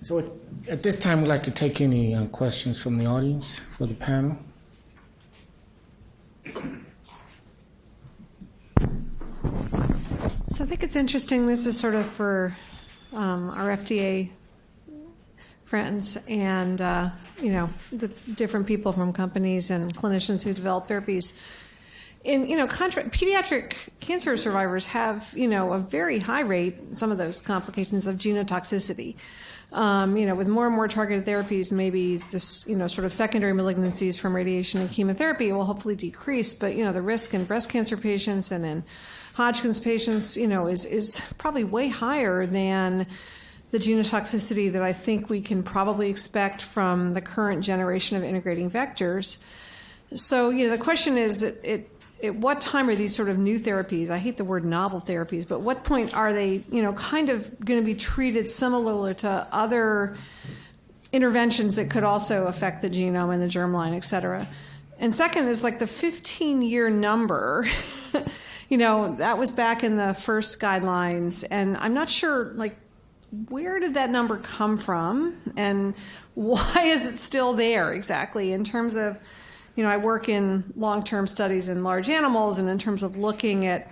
So at this time, we'd like to take any questions from the audience for the panel. So I think it's interesting. This is sort of for our FDA friends and, the different people from companies and clinicians who develop therapies. Pediatric cancer survivors have, a very high rate, some of those complications of genotoxicity. With more and more targeted therapies, maybe this, sort of secondary malignancies from radiation and chemotherapy will hopefully decrease. But, the risk in breast cancer patients and in Hodgkin's patients, is probably way higher than the genotoxicity that I think we can probably expect from the current generation of integrating vectors. So, the question is, at what time are these sort of new therapies, I hate the word novel therapies, but what point are they, kind of going to be treated similar to other interventions that could also affect the genome and the germline, et cetera? And second is like the 15-year number, that was back in the first guidelines, and I'm not sure, where did that number come from, and why is it still there exactly in terms of, I work in long-term studies in large animals, and in terms of looking at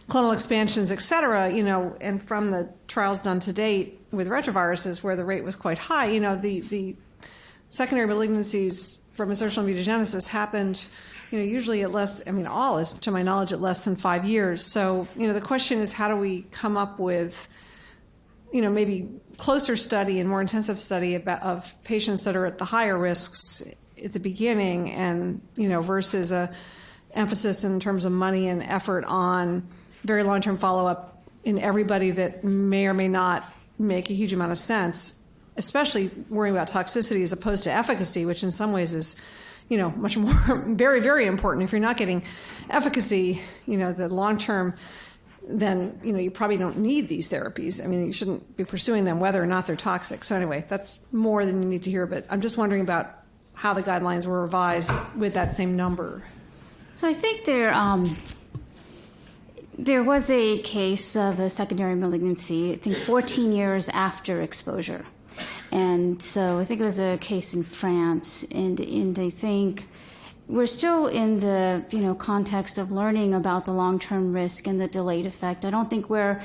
clonal expansions, et cetera, and from the trials done to date with retroviruses where the rate was quite high, the secondary malignancies from insertional mutagenesis happened, usually at less, all is, to my knowledge, at less than 5 years. So, the question is, how do we come up with, maybe closer study and more intensive study of patients that are at the higher risks at the beginning, and versus a emphasis in terms of money and effort on very long-term follow-up in everybody that may or may not make a huge amount of sense, especially worrying about toxicity as opposed to efficacy, which in some ways is much more very, very important. If you're not getting efficacy, the long-term, then you probably don't need these therapies. You shouldn't be pursuing them whether or not they're toxic. So anyway, that's more than you need to hear, but I'm just wondering about how the guidelines were revised with that same number. So I think there was a case of a secondary malignancy, I think 14 years after exposure. And so I think it was a case in France, and I think we're still in the context of learning about the long-term risk and the delayed effect. I don't think we're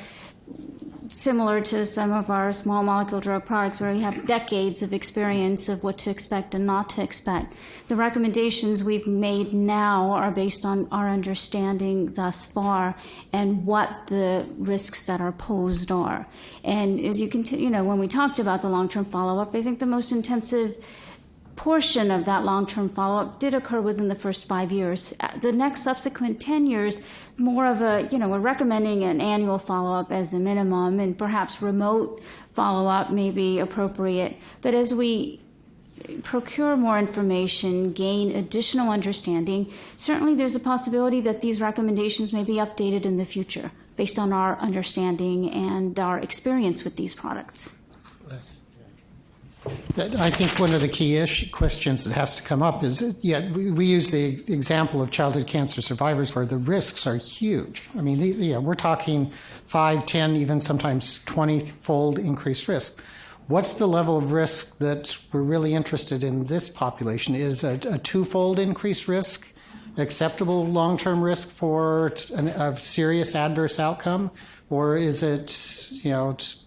similar to some of our small molecule drug products where we have decades of experience of what to expect and not to expect. The recommendations we've made now are based on our understanding thus far and what the risks that are posed are. And as you continue, when we talked about the long-term follow-up, I think the most intensive portion of that long-term follow-up did occur within the first 5 years. The next subsequent 10 years, more of a, we're recommending an annual follow-up as a minimum, and perhaps remote follow-up may be appropriate. But as we procure more information, gain additional understanding, certainly there's a possibility that these recommendations may be updated in the future based on our understanding and our experience with these products. Yes. I think one of the key questions that has to come up is, we use the example of childhood cancer survivors where the risks are huge. We're talking 5, 10, even sometimes 20-fold increased risk. What's the level of risk that we're really interested in this population? Is a 2-fold increased risk acceptable long-term risk for a serious adverse outcome? Or is it,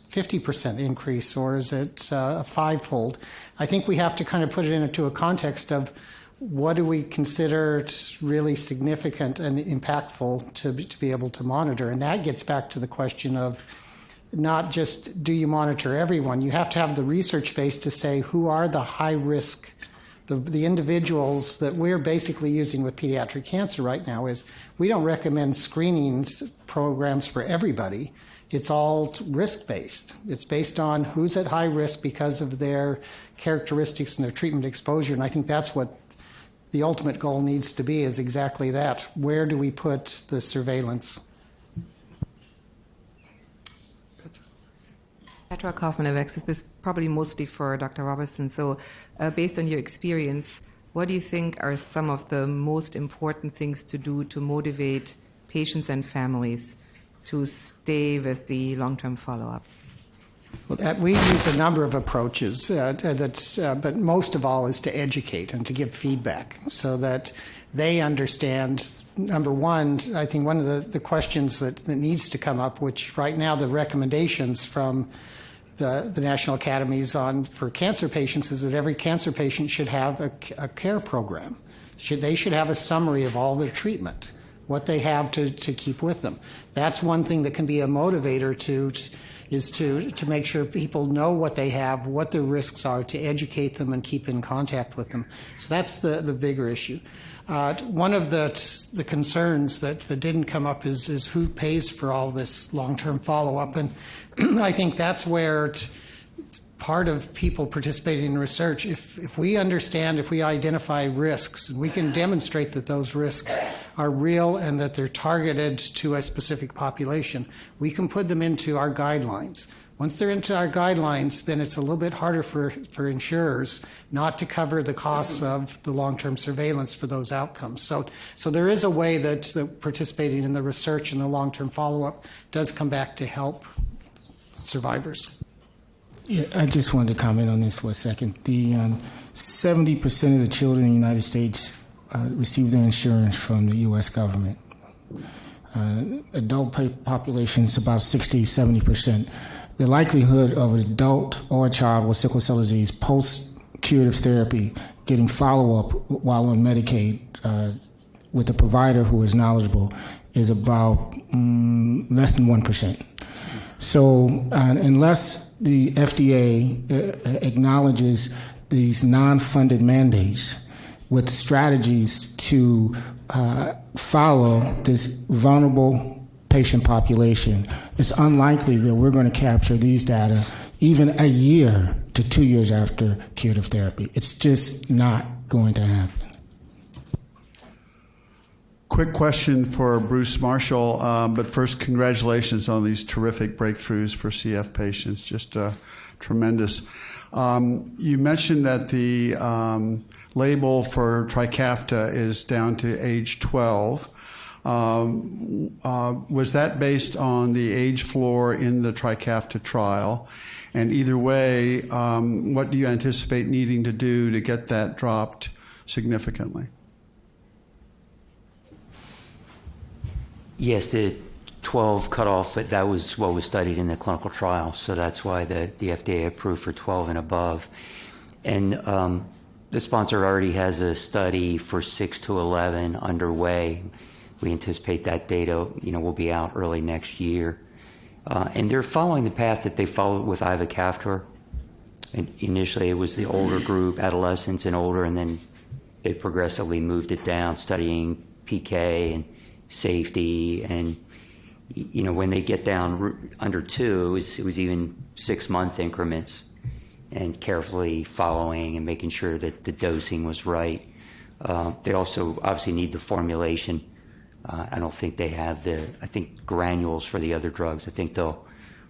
50% increase, or is it a 5-fold? I think we have to kind of put it into a context of what do we consider really significant and impactful to be able to monitor. And that gets back to the question of not just do you monitor everyone, you have to have the research base to say who are the high risk, the individuals that we're basically using with pediatric cancer right now. Is we don't recommend screening programs for everybody. It's all risk-based. It's based on who's at high risk because of their characteristics and their treatment exposure. And I think that's what the ultimate goal needs to be, is exactly that. Where do we put the surveillance? Petra Kaufman of Access. This is probably mostly for Dr. Robertson. So based on your experience, what do you think are some of the most important things to do to motivate patients and families to stay with the long-term follow-up? We use a number of approaches, but most of all is to educate and to give feedback so that they understand. Number one, I think one of the questions that needs to come up, which right now the recommendations from the National Academies for cancer patients is that every cancer patient should have a care program. They should have a summary of all their treatment, what they have to keep with them. That's one thing that can be a motivator to make sure people know what they have, what their risks are, to educate them and keep in contact with them. So that's the bigger issue. One of the concerns that didn't come up is who pays for all this long-term follow-up. And I think that's where part of people participating in research, if we understand, if we identify risks, and we can demonstrate that those risks are real and that they're targeted to a specific population, we can put them into our guidelines. Once they're into our guidelines, then it's a little bit harder for insurers not to cover the costs of the long-term surveillance for those outcomes. So there is a way that participating in the research and the long-term follow-up does come back to help survivors. Yeah, I just wanted to comment on this for a second. The 70% of the children in the United States receive their insurance from the U.S. government. Adult population is about 60-70%. The likelihood of an adult or a child with sickle cell disease post-curative therapy getting follow-up while on Medicaid with a provider who is knowledgeable is about less than 1%. So unless the FDA acknowledges these non-funded mandates with strategies to follow this vulnerable patient population, it's unlikely that we're going to capture these data even a year to 2 years after curative therapy. It's just not going to happen. Quick question for Bruce Marshall, but first, congratulations on these terrific breakthroughs for CF patients, just tremendous. You mentioned that the label for Trikafta is down to age 12. Was that based on the age floor in the Trikafta trial? And either way, what do you anticipate needing to do to get that dropped significantly? Yes, the 12 cutoff, that was what was studied in the clinical trial, so that's why the FDA approved for 12 and above. And the sponsor already has a study for 6 to 11 underway. We anticipate that data, will be out early next year. And they're following the path that they followed with ivacaftor. And initially, it was the older group, adolescents and older, and then they progressively moved it down, studying PK and safety. And, when they get down under 2, it was even 6-month increments, and carefully following and making sure that the dosing was right. They also obviously need the formulation. I don't think they have granules for the other drugs. I think they'll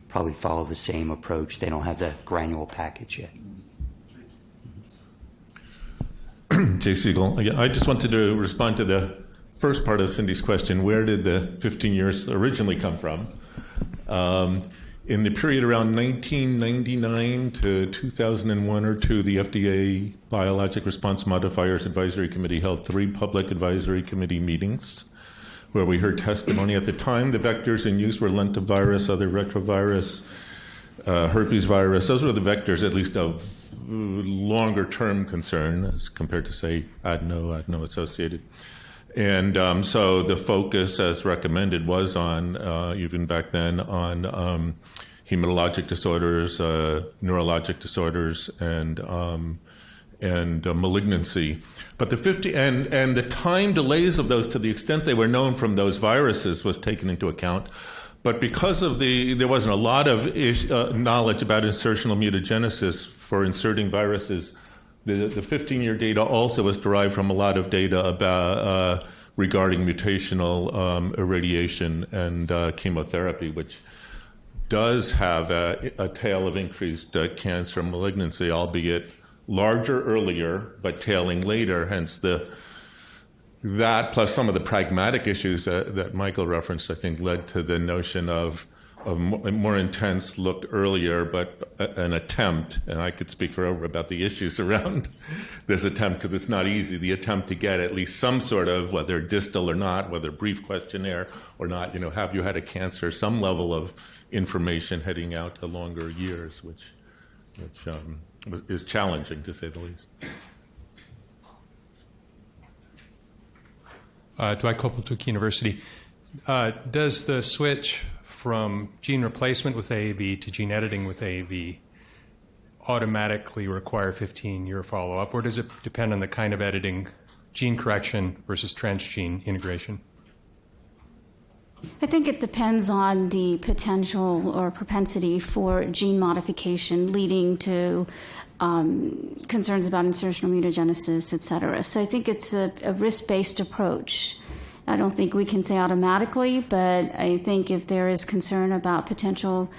probably follow the same approach. They don't have the granule package yet. Jay Siegel. I just wanted to respond to the first part of Cindy's question. Where did the 15 years originally come from? In the period around 1999 to 2001 or 2, the FDA Biologic Response Modifiers Advisory Committee held 3 public advisory committee meetings where we heard testimony. At the time, the vectors in use were lentivirus, other retrovirus, herpes virus. Those were the vectors, at least of longer-term concern as compared to, say, adeno-associated. And so the focus, as recommended, was on, even back then, on hematologic disorders, neurologic disorders, and malignancy. But the time delays of those, to the extent they were known from those viruses, was taken into account. But because of there wasn't a lot of knowledge about insertional mutagenesis for inserting viruses, the 15-year data also was derived from a lot of data about regarding mutational irradiation and chemotherapy, which does have a tail of increased cancer malignancy, albeit larger earlier, but tailing later. Hence that plus some of the pragmatic issues that Michael referenced, I think, led to the notion of, a more intense look earlier, but an attempt, and I could speak forever about the issues around this attempt because it's not easy, the attempt to get at least some sort of, whether distal or not, whether brief questionnaire or not, have you had a cancer, some level of information heading out to longer years, which is challenging to say the least. Dwight Copeland, University. Does the switch from gene replacement with AAV to gene editing with AAV automatically require 15-year follow-up, or does it depend on the kind of editing, gene correction versus transgene integration? I think it depends on the potential or propensity for gene modification leading to concerns about insertional mutagenesis, et cetera. So I think it's a risk-based approach. I don't think we can say automatically, but I think if there is concern about potential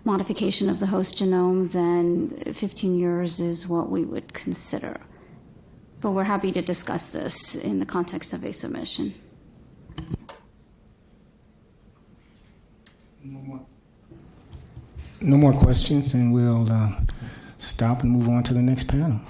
modification of the host genome, then 15 years is what we would consider. But we're happy to discuss this in the context of a submission. No more questions, and we'll stop and move on to the next panel.